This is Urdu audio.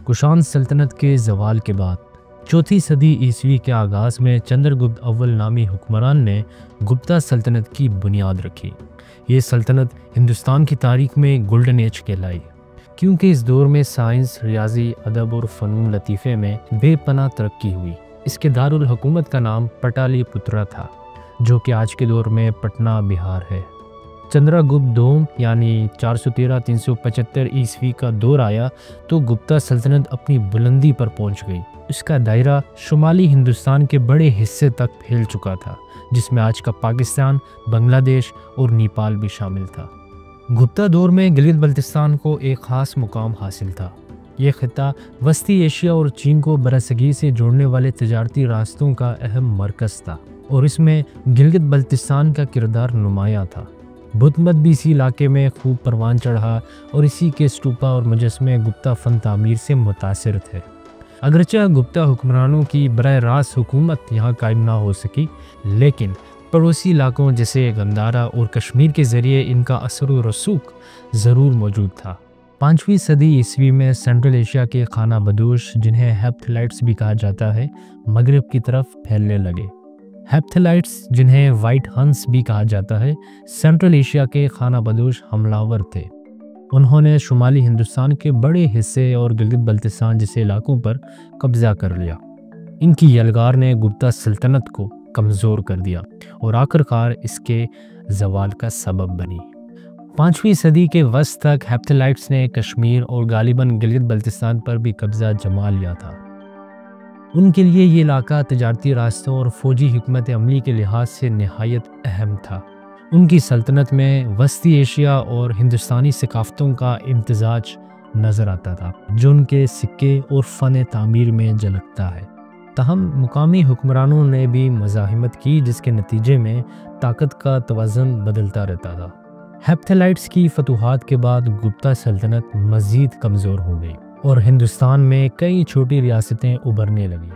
کشان سلطنت کے زوال کے بعد چوتھی صدی عیسوی کے آغاز میں چندر گپت اول نامی حکمران نے گپتا سلطنت کی بنیاد رکھی۔ یہ سلطنت ہندوستان کی تاریخ میں گولڈن ایج کہلائی، کیونکہ اس دور میں سائنس، ریاضی، ادب اور فنون لطیفے میں بے پناہ ترقی ہوئی۔ اس کے دارالحکومت کا نام پٹالی پترا تھا، جو کہ آج کے دور میں پٹنہ بہار ہے۔ چندرا گپت دوم یعنی 413-375 عیسوی کا دور آیا تو گپتا سلطنت اپنی بلندی پر پہنچ گئی۔ اس کا دائرہ شمالی ہندوستان کے بڑے حصے تک پھیل چکا تھا، جس میں آج کا پاکستان، بنگلہ دیش اور نیپال بھی شامل تھا۔ گپتا دور میں گلگت بلتستان کو ایک خاص مقام حاصل تھا۔ یہ خطہ وسطی ایشیا اور چین کو برصغیر سے جوڑنے والے تجارتی راستوں کا اہم مرکز تھا، اور اس میں گلگت بلتستان کا کردار نمایاں تھا۔ بدھ مت بھی اسی علاقے میں خوب پروان چڑھا، اور اسی کے اسٹوپا اور مجسمے گپتا فن تعمیر سے متاثر تھے۔ اگرچہ گپتا حکمرانوں کی براہ راست حکومت یہاں قائم نہ ہو سکی، لیکن پڑوسی علاقوں جیسے گندھارا اور کشمیر کے ذریعے ان کا اثر و رسوخ ضرور موجود تھا۔ 5ویں صدی عیسوی میں سینٹرل ایشیا کے خانہ بدوش، جنہیں ہیپتھلائٹس بھی کہا جاتا ہے، مغرب کی طرف پھیلنے لگے۔ ہیپتھلائٹس، جنہیں وائٹ ہنس بھی کہا جاتا ہے، سینٹرل ایشیا کے خانہ بدوش حملہ تھے۔ انہوں نے شمالی ہندوستان کے بڑے حصے اور گلگت بلتستان جیسے علاقوں پر قبضہ کر لیا۔ ان کی یلغار نے گپتا سلطنت کو کمزور کر دیا اور آخرکار اس کے زوال کا سبب بنی۔ 5ویں صدی کے وسط تک ہیپتھلائٹس نے کشمیر اور غالباً گلگت بلتستان پر بھی قبضہ جما لیا تھا۔ ان کے لیے یہ علاقہ تجارتی راستوں اور فوجی حکمت عملی کے لحاظ سے نہایت اہم تھا۔ ان کی سلطنت میں وسطی ایشیا اور ہندوستانی ثقافتوں کا امتزاج نظر آتا تھا، جو ان کے سکے اور فن تعمیر میں جھلکتا ہے۔ تاہم مقامی حکمرانوں نے بھی مزاحمت کی، جس کے نتیجے میں طاقت کا توازن بدلتا رہتا تھا۔ ہیپتھلائٹس کی فتوحات کے بعد گپتا سلطنت مزید کمزور ہو گئی، اور ہندوستان میں کئی چھوٹی ریاستیں ابھرنے لگیں۔